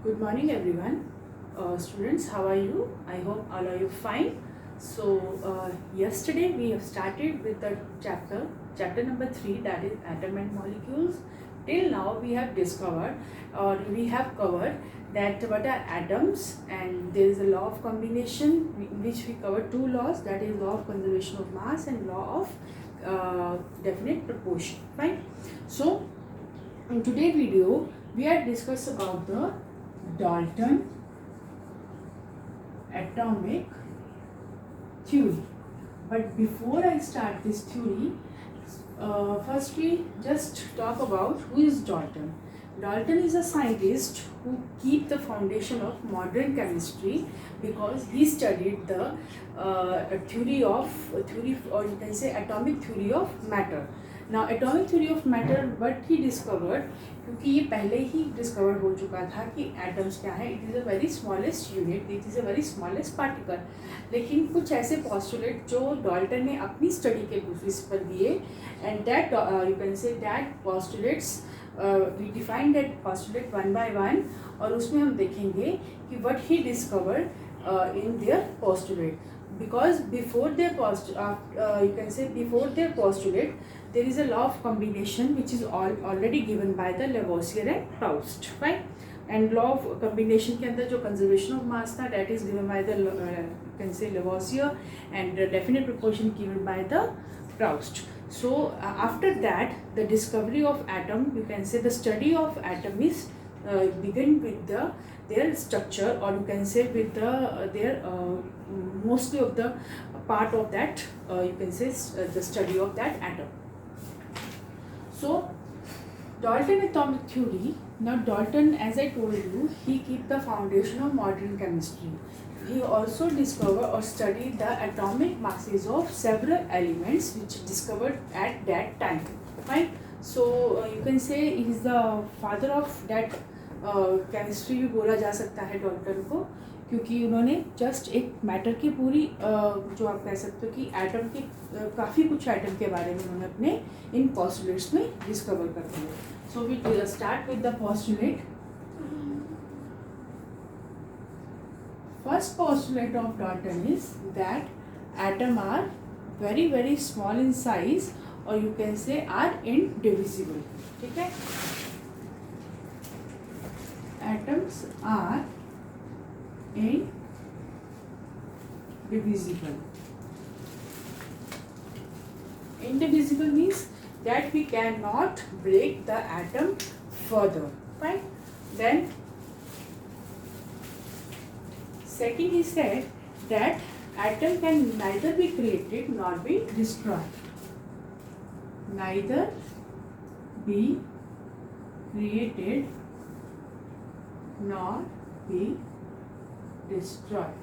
Good morning, everyone. Students, how are you? I hope all are you fine. Yesterday we have started with the chapter number 3, that is atom and molecules. Till now we have discovered or we have covered that what are atoms, and there is a law of combination in which we cover two laws, that is law of conservation of mass and law of definite proportion. Fine. So in today's video we are discuss about the Dalton atomic theory. But before I start this theory, first we just talk about who is Dalton. Dalton is a scientist who keep the foundation of modern chemistry because he studied the theory or you can say atomic theory of matter. Now atomic theory of matter what he discovered, क्योंकि ये पहले ही discover हो चुका था कि atoms क्या है, it is a very smallest unit, it is a very smallest particle. लेकिन कुछ ऐसे पॉस्टुलेट जो डाल्टन ने अपनी स्टडी के बेसिस पर दिए, and that you can say that postulates we define that postulate one by one, और उसमें हम देखेंगे कि what he discovered in their postulate. Because before their you can say before their postulate, there is a law of combination which is already given by the Lavoisier and Proust, right? And law of combination के अंदर जो conservation of mass था, that is given by the you can say Lavoisier, and definite proportion given by the Proust. So after that, the discovery of atom, you can say the study of atom is begin with their structure, or you can say with their mostly of the part of that you can say the study of that atom. So Dalton atomic theory. Now Dalton, as I told you, he keep the foundation of modern chemistry. He also discovered or studied the atomic masses of several elements which discovered at that time, right? So you can say he is the father of that chemistry भी बोला जा सकता है Dalton को, क्योंकि उन्होंने just एक matter की पूरी जो आप कह सकते हो कि एटम के काफ़ी कुछ एटम के बारे में उन्होंने अपने इन पॉस्टुलेट्स में डिस्कवर कर दिए. So we start with the postulate. First postulate of Dalton is that atom are very very small in size, और यू कैन से आर इनडिविजिबल. ठीक है, atoms are indivisible. Indivisible means that we cannot break the atom further, right? Then second, he said that atom can neither be created nor be destroyed. Neither be created nor be destroyed.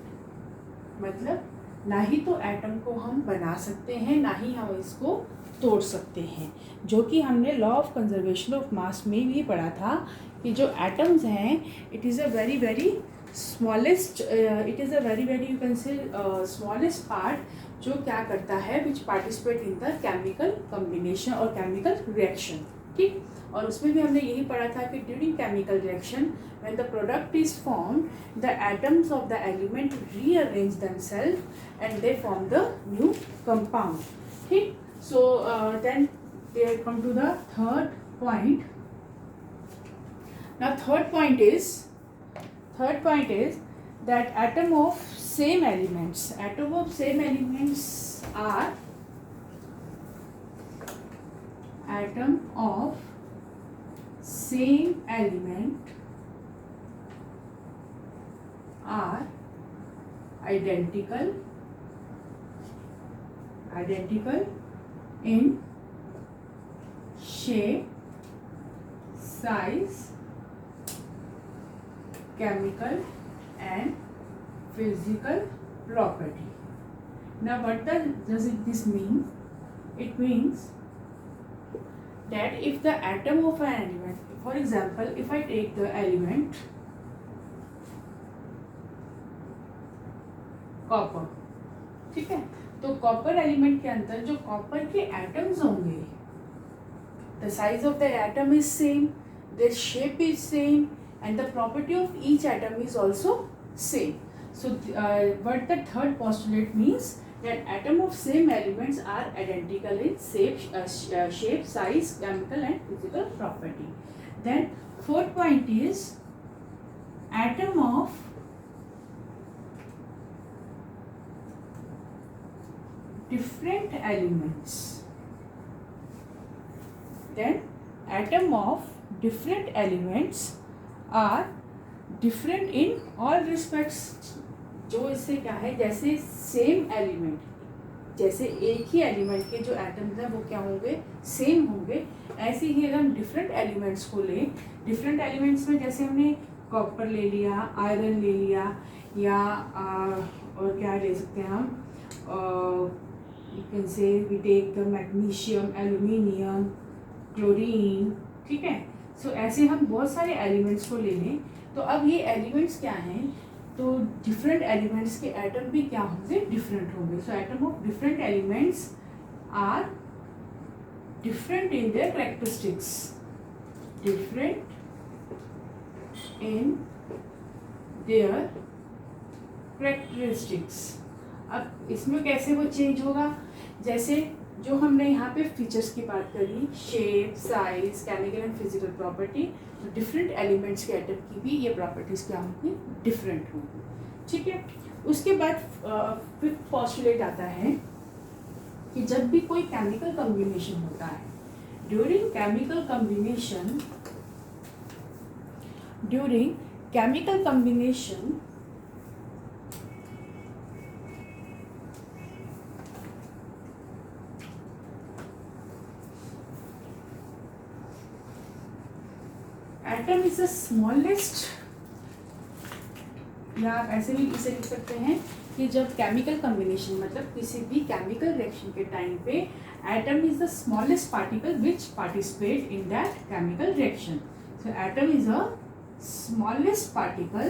मतलब ना ही तो atom को हम बना सकते हैं, ना ही हम इसको तोड़ सकते हैं, जो कि हमने law of conservation of mass में भी पढ़ा था कि जो एटम्स हैं it is a very very smallest, it is a very very you can से स्मॉलेस्ट पार्ट जो क्या करता है, विच participate in the chemical combination और केमिकल रिएक्शन. ठीक, और उसमें भी हमने यही पढ़ा था कि during chemical reaction when the product is formed, the atoms of the element rearrange themselves and they form the new compound. Okay, so then they come to the third point. Now third point is that atom of same elements are atom of same element are identical in shape, size, chemical and physical property. Now what does this mean? It means that if the atom of an element, for example, if I take the element copper, ठीक है, तो copper element के अंदर जो copper के atoms होंगे, the size of the atom is same, their shape is same and the property of each atom is also same. So what the third postulate means, that atom of same elements are identical in shape, size, chemical and physical property. Then fourth point is atom of different elements. Then atom of different elements are different in all respects. जो इससे क्या है, जैसे same element, जैसे एक ही element के जो atoms हैं वो क्या होंगे, सेम होंगे, ऐसे ही अगर हम डिफरेंट एलिमेंट्स को लें, डिफरेंट एलिमेंट्स में जैसे हमने कॉपर ले लिया, आयरन ले लिया, या और क्या ले सकते हैं हम, you can say we take the magnesium, aluminium, chlorine, ठीक है. सो ऐसे हम बहुत सारे एलिमेंट्स को ले लें. तो अब ये एलिमेंट्स क्या हैं, तो डिफरेंट एलिमेंट्स के एटम भी क्या होंगे, डिफरेंट होंगे. सो atom of different elements are different in their characteristics, different in their characteristics. अब इसमें कैसे वो चेंज होगा, जैसे जो हमने यहाँ पे फीचर्स की बात करी, shape, size, chemical and physical property, तो डिफरेंट एलिमेंट्स के एटम की भी ये प्रॉपर्टीज़ क्या होंगी, डिफरेंट होंगी. ठीक है. उसके बाद फिफ्थ पोस्टुलेट आता है कि जब भी कोई केमिकल कॉम्बिनेशन होता है, during chemical combination atom is the smallest, या आप ऐसे भी इसे लिख सकते हैं कि जब केमिकल कॉम्बिनेशन मतलब किसी भी केमिकल रिएक्शन के टाइम पे atom is the smallest particle which participate in that chemical reaction. So atom is a smallest particle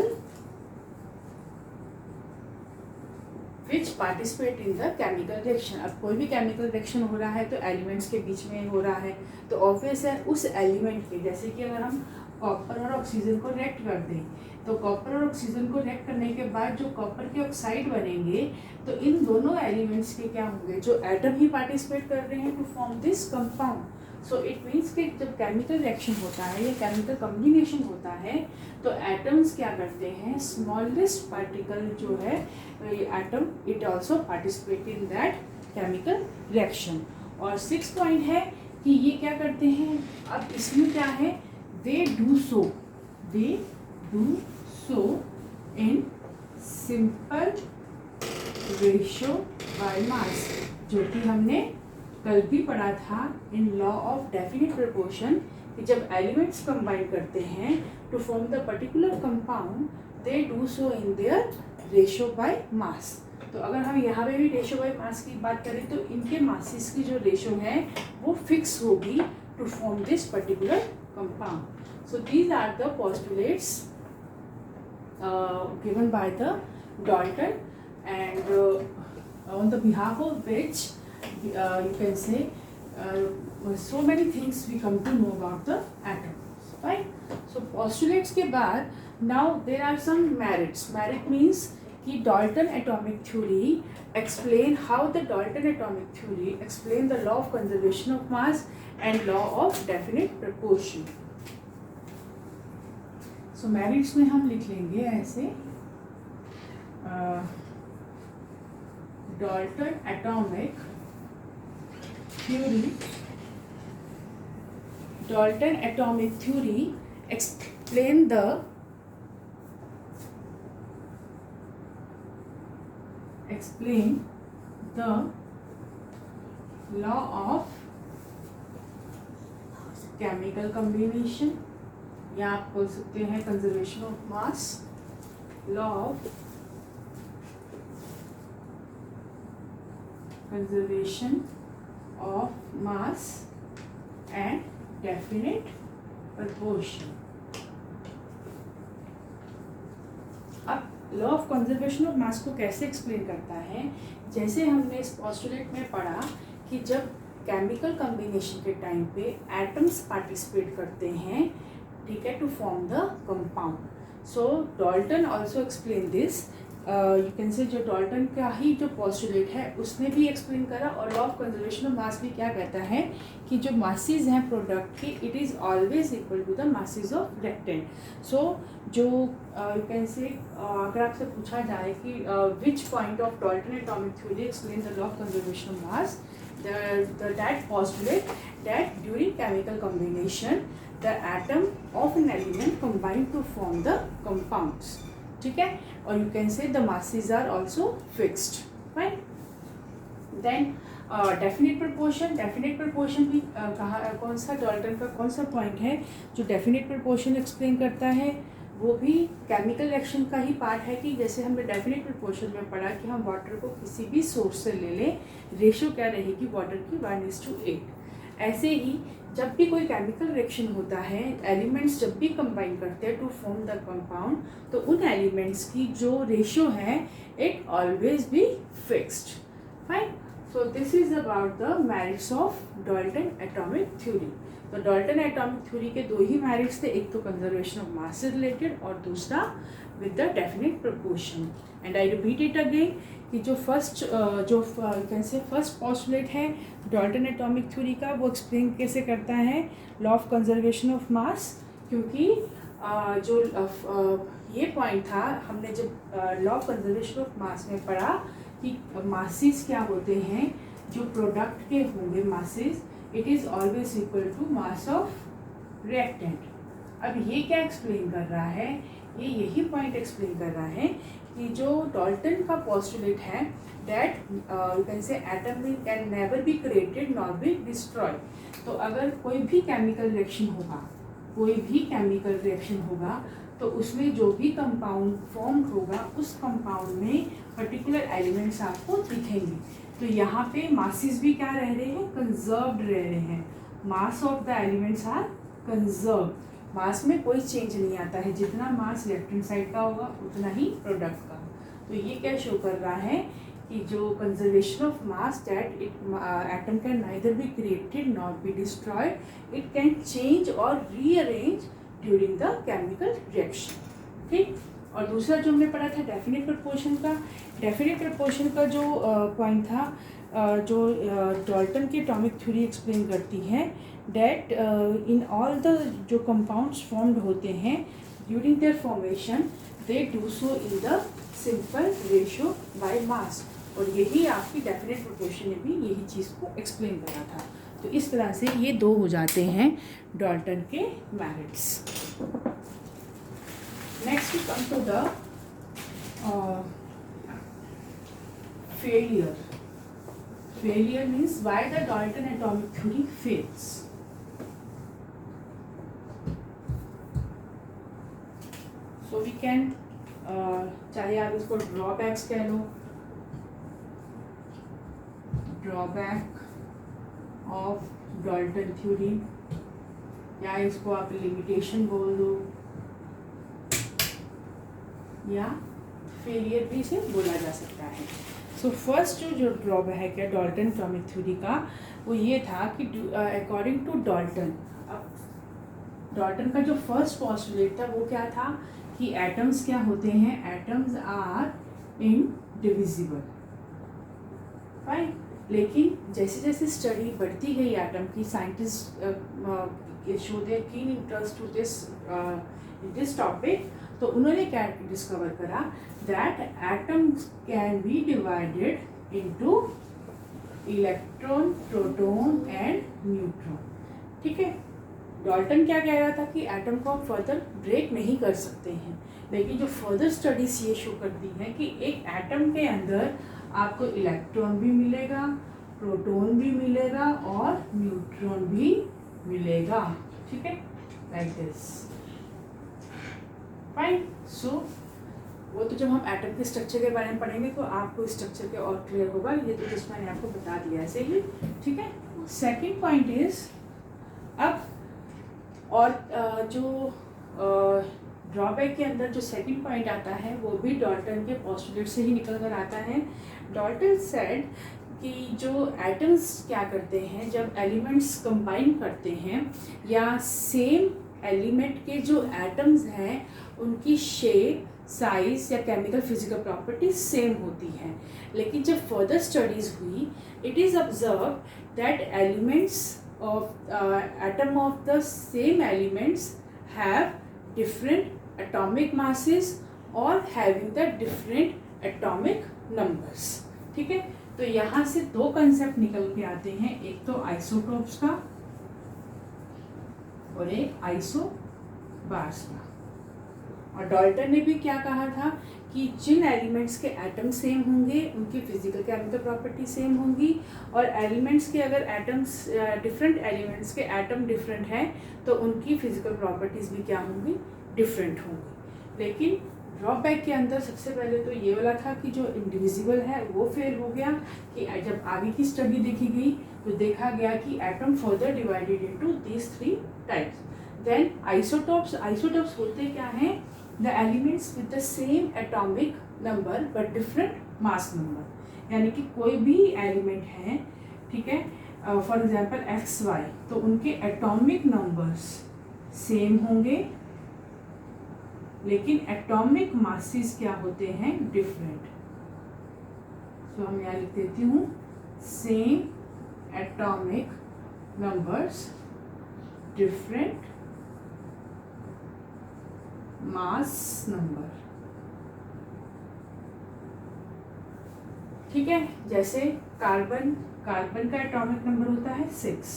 which participate in the chemical reaction. अब कोई भी केमिकल रिएक्शन हो रहा है तो एलिमेंट्स के बीच में हो रहा है, तो ऑब्वियस है उस एलिमेंट के, जैसे कि अगर हम कॉपर और ऑक्सीजन को रिएक्ट कर दें, तो कॉपर और ऑक्सीजन को रिएक्ट करने के बाद जो कॉपर के ऑक्साइड बनेंगे, तो इन दोनों एलिमेंट्स के क्या होंगे, जो एटम ही पार्टिसिपेट कर रहे हैं to form this compound. So it means कि जब केमिकल रिएक्शन होता है या केमिकल कॉम्बिनेशन होता है, तो एटम्स क्या करते हैं, स्मॉलेस्ट पार्टिकल जो है atom, it also participate in that chemical reaction. और सिक्स पॉइंट है कि ये क्या करते हैं, अब इसमें क्या है, they do so in simple ratio by mass, जो कि हमने कल भी पढ़ा था in law of definite proportion, कि जब एलिमेंट्स कंबाइन करते हैं to form the particular compound, they do so in their ratio by mass. तो अगर हम यहाँ पे भी रेशियो बाय मास की बात करें, तो इनके मासेस की जो रेशियो है वो फिक्स होगी to form this particular compound. So these are the postulates given by the Dalton, and on the behalf of which you can say so many things we come to know about the atom, right? So postulates के बाद now there are some merits. Merit means कि Dalton atomic theory explain how the Dalton atomic theory explain the law of conservation of mass and law of definite proportion. So merits में हम लिख लेंगे ऐसे, Dalton atomic theory explain the law of chemical combination, या आप बोल सकते हैं conservation of mass, law of conservation of mass and definite proportion. अब law of conservation of mass को कैसे एक्सप्लेन करता है, जैसे हमने इस पोस्टुलेट में पढ़ा कि जब केमिकल कॉम्बिनेशन के टाइम पे एटम्स पार्टिसिपेट करते हैं ठीक है, to form the compound. So Dalton also explain this. You can say जो डाल्टन का ही जो पॉस्टुलेट है उसने भी एक्सप्लेन करा, और law of conservation of mass भी क्या कहता है कि जो मासेस हैं प्रोडक्ट के, it is always equal to the masses of reactant. सो जो यू कैन से अगर आपसे पूछा जाए कि which point of Dalton atomic theory explain the law of conservation of mass, that postulate that during chemical combination the atom of an element combine to form the compounds. ठीक है, और you can say the masses are also fixed, right? Then definite proportion भी कहा, कौन सा Dalton का कौन सा पॉइंट है जो डेफिनेट प्रपोर्शन एक्सप्लेन करता है, वो भी केमिकल रिएक्शन का ही पार्ट है. कि जैसे हमने डेफिनेट प्रपोर्शन में पढ़ा कि हम वाटर को किसी भी सोर्स से ले लें, रेशो क्या रहेगी वाटर की 1:8. ऐसे ही जब भी कोई केमिकल रिएक्शन होता है, एलिमेंट्स जब भी कंबाइन करते हैं टू फॉर्म द कंपाउंड, तो उन एलिमेंट्स की जो रेशो है it always be fixed. Fine. So this is about the merits of Dalton atomic theory. तो डाल्टन एटॉमिक थ्योरी के दो ही मेरिट्स थे, एक तो कंजर्वेशन ऑफ मास से रिलेटेड और दूसरा with the definite proportion. And I repeat it again कि जो फर्स्ट जो कैन से फर्स्ट पॉस्टुलेट है डाल्टन एटॉमिक थ्योरी का, वो एक्सप्लेन कैसे करता है law of conservation of mass. क्योंकि जो ये पॉइंट था, हमने जब law of conservation of mass में पढ़ा कि मासेस क्या होते हैं, जो प्रोडक्ट के होंगे masses, it is always equal to mass of reactant. अब ये क्या एक्सप्लेन कर रहा है, ये यही पॉइंट एक्सप्लेन कर रहा है कि जो डाल्टन का पोस्टुलेट है दैट यू कैन से atom can never be created nor be destroyed. तो अगर कोई भी केमिकल रिएक्शन होगा तो उसमें जो भी कंपाउंड फॉर्म होगा उस कंपाउंड में पर्टिकुलर एलिमेंट्स आपको दिखेंगे. तो यहाँ पे मासेस भी क्या रह रहे हैं, कंजर्व्ड रह रहे हैं. Mass of the elements are conserved. मास में कोई चेंज नहीं आता है, जितना मास रिएक्टेंट साइड का होगा उतना ही प्रोडक्ट का. तो ये क्या शो कर रहा है कि जो conservation of mass that atom can neither be created not be destroyed, it can change और rearrange during the chemical reaction. ठीक. और दूसरा जो हमने पढ़ा था डेफिनेट प्रपोर्शन का जो पॉइंट था, जो डाल्टन की एटॉमिक थ्योरी एक्सप्लेन करती है that in all the जो compounds formed होते हैं during their formation they do so in the simple ratio by mass. और यही आपकी डेफिनेट प्रोपोर्शन ने भी यही चीज़ को एक्सप्लेन करा था. तो इस तरह से ये दो हो जाते हैं डाल्टन के merits. Next we come to the failure means why the Dalton atomic theory fails. So we can चाहे आप इसको ड्रॉबैक्स कह लो, ड्रॉबैक ऑफ डाल्टन थ्योरी, या इसको आप लिमिटेशन बोल दो, या फेलियर भी इसे बोला जा सकता है. सो फर्स्ट जो ड्रॉबैक है डाल्टन एटॉमिक थ्योरी का, वो ये था कि अकॉर्डिंग टू डाल्टन, अब डाल्टन का जो फर्स्ट पॉस्टुलेट था वो क्या था कि एटम्स क्या होते हैं, एटम्स आर इनडिविजिबल. फाइन. लेकिन जैसे जैसे स्टडी बढ़ती गई एटम की, scientist show their keen interest to this topic, तो उन्होंने क्या डिस्कवर करा that atoms can be divided into electron, proton and neutron. ठीक है. डाल्टन क्या कह रहा था कि एटम को आप फर्दर ब्रेक नहीं कर सकते हैं, लेकिन जो फर्दर स्टडीज ये शो करती हैं कि एक एटम के अंदर आपको इलेक्ट्रॉन भी मिलेगा, प्रोटॉन भी मिलेगा और न्यूट्रॉन भी मिलेगा. ठीक है, लाइक दिस. फाइन. सो वो तो जब हम एटम के स्ट्रक्चर के बारे में पढ़ेंगे तो आपको स्ट्रक्चर के और क्लियर होगा. ये तो जस्ट मैंने आपको बता दिया ऐसे ही. ठीक है. सेकेंड पॉइंट इज, अब और जो ड्रॉबैक के अंदर जो सेकंड पॉइंट आता है वो भी डाल्टन के पोस्टुलेट से ही निकल कर आता है. डाल्टन सेड कि जो एटम्स क्या करते हैं, जब एलिमेंट्स कंबाइन करते हैं या सेम एलिमेंट के जो एटम्स हैं उनकी शेप, साइज या केमिकल फिजिकल प्रॉपर्टीज सेम होती हैं, लेकिन जब फर्दर स्टडीज हुई it is observe that elements of atom of the same elements have different atomic masses और having the different atomic numbers. ठीक है, तो यहाँ से दो कंसेप्ट निकल के आते हैं, एक तो आइसोटोप्स का और एक आइसोबार्स का। और डॉल्टन ने भी क्या कहा था कि जिन एलिमेंट्स के एटम सेम होंगे उनकी फिजिकल केमिकल प्रॉपर्टी सेम होंगी, और एलिमेंट्स के अगर एटम्स डिफरेंट एलिमेंट्स के एटम डिफरेंट हैं तो उनकी फिजिकल प्रॉपर्टीज़ भी क्या होंगी, डिफरेंट होंगी। लेकिन ड्रॉबैक के अंदर सबसे पहले तो ये वाला था कि जो इंडिविजिबल है वो फेल हो गया, कि जब आगे की स्टडी देखी गई तो देखा गया कि atom further divided into these 3 types. Then isotopes होते क्या हैं, the elements with the same atomic number but different mass number, यानी कि कोई भी एलिमेंट है, ठीक है, फॉर एग्जांपल XY, तो उनके एटॉमिक नंबर्स सेम होंगे लेकिन एटॉमिक मासेस क्या होते हैं, डिफरेंट। तो हम यहाँ लिख देती हूँ same atomic numbers different mass number. ठीक है, जैसे कार्बन का एटॉमिक नंबर होता है 6,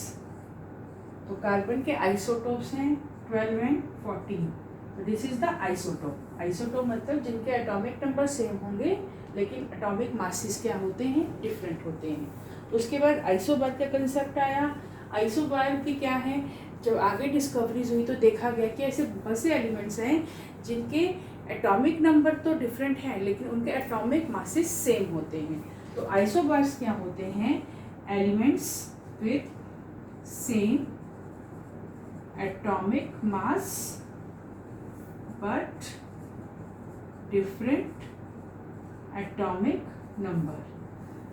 तो कार्बन के आइसोटोप्स हैं 12 एंड 14, तो this is the isotope. Isotope मतलब जिनके एटॉमिक नंबर सेम होंगे लेकिन एटॉमिक मासेस क्या होते हैं, डिफरेंट होते हैं। उसके बाद आइसोबार का कंसेप्ट आया। आइसोबार की क्या है, जब आगे डिस्कवरीज हुई तो देखा गया कि ऐसे बहुत से एलिमेंट्स हैं जिनके एटॉमिक नंबर तो डिफरेंट हैं लेकिन उनके एटॉमिक मासेस सेम होते हैं। तो आइसोबार्स क्या होते हैं, elements with same atomic mass but different atomic number.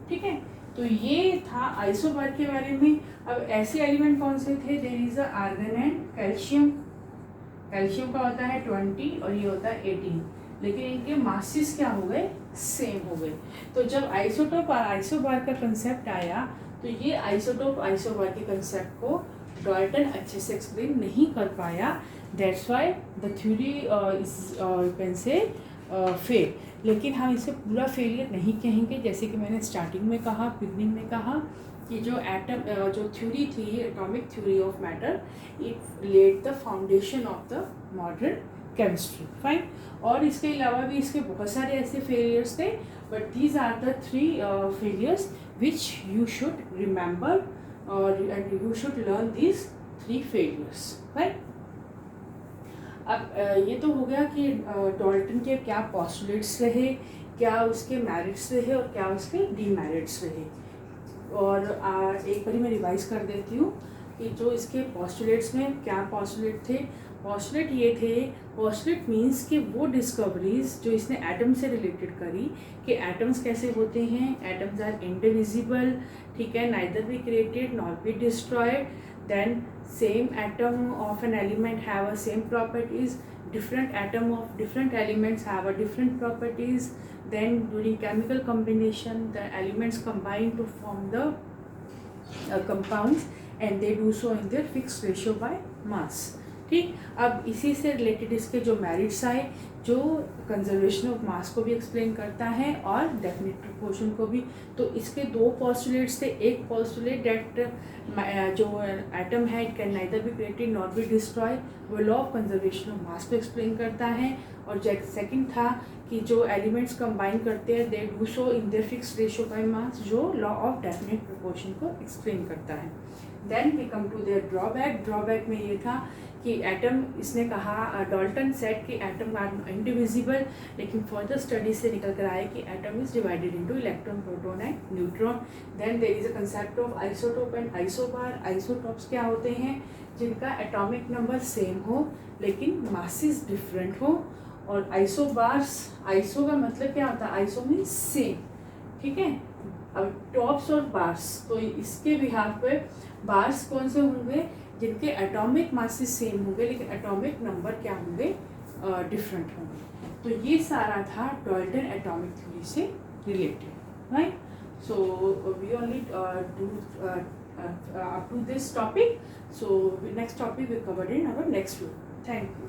ठीक है, तो ये था आइसोबार के बारे में। अब ऐसे एलिमेंट कौन से थे, there is argon and calcium. Calcium का होता है 20 और ये होता है 18, लेकिन इनके मासेस क्या हो गए, सेम हो गए। तो जब आइसोटोप और आइसोबार का कंसेप्ट आया तो ये आइसोटोप आइसोबार के कंसेप्ट को डॉल्टन अच्छे से एक्सप्लेन नहीं कर पाया, that's why the theory is can say fail. लेकिन हम इसे पूरा फेलियर नहीं कहेंगे, जैसे कि मैंने स्टार्टिंग में कहा, बिगनिंग में कहा कि जो जो थ्योरी थी atomic theory of matter, it led the foundation of the modern chemistry. Fine, और इसके अलावा भी इसके बहुत सारे ऐसे फेलियर्स थे, but these are the 3 failures which you should remember and you should learn these 3 failures, right? अब ये तो हो गया कि डॉल्टन के क्या पॉस्टुलेट्स रहे, क्या उसके मेरिट्स रहे और क्या उसके डीमेरिट्स रहे। और एक बारी मैं रिवाइज कर देती हूँ कि जो इसके पॉस्टुलेट्स में क्या पॉस्टुलेट थे। पॉस्टुलेट ये थे, पॉस्टुलेट मीन्स कि वो डिस्कवरीज जो इसने एटम से रिलेटेड करी कि एटम्स कैसे होते हैं, एटम्स आर इंडिविजिबल, ठीक है, neither be created nor be destroyed, then same atom of an element have a same properties, different atom of different elements have a different properties, then during chemical combination the elements combine to form the compounds and they do so in their fixed ratio by mass। ठीक, अब इसी से related इसके जो merits आए, जो conservation of mass को भी एक्सप्लेन करता है और डेफिनेट प्रोपोर्शन को भी। तो इसके 2 पॉस्टुलेट्स थे, एक पॉस्टुलेट दैट जो एटम है it can neither be created not be destroy, वो law of conservation of mass को एक्सप्लेन करता है, और सेकंड था कि जो एलिमेंट्स कंबाइन करते हैं they do so in their fixed ratio by mass, जो लॉ ऑफ डेफिनेट प्रोपोर्शन को एक्सप्लेन करता है। Then we come to their drawback. Drawback में ये था कि एटम, इसने कहा डॉल्टन सेट कि एटम आर इंडिविजिबल, लेकिन फर्दर स्टडी से निकल कर आया कि atom is divided into electron, proton and neutron. Then there is a concept of isotope and isobar. Isotopes क्या होते हैं, जिनका एटॉमिक नंबर सेम हो लेकिन मासेस डिफरेंट हो, और आइसोबार्स, आइसो का मतलब क्या होता है, आइसो मीन्स सेम, ठीक है। अब टॉप्स और बार्स, तो इसके बिहाफ पे बार्स कौन से होंगे, जिनके एटॉमिक मासेस सेम होंगे लेकिन एटॉमिक नंबर क्या होंगे, डिफरेंट होंगे। तो ये सारा था डाल्टन एटॉमिक थ्योरी से related, right. So we only do up to this topic, so next topic we covered in our next video. Thank you.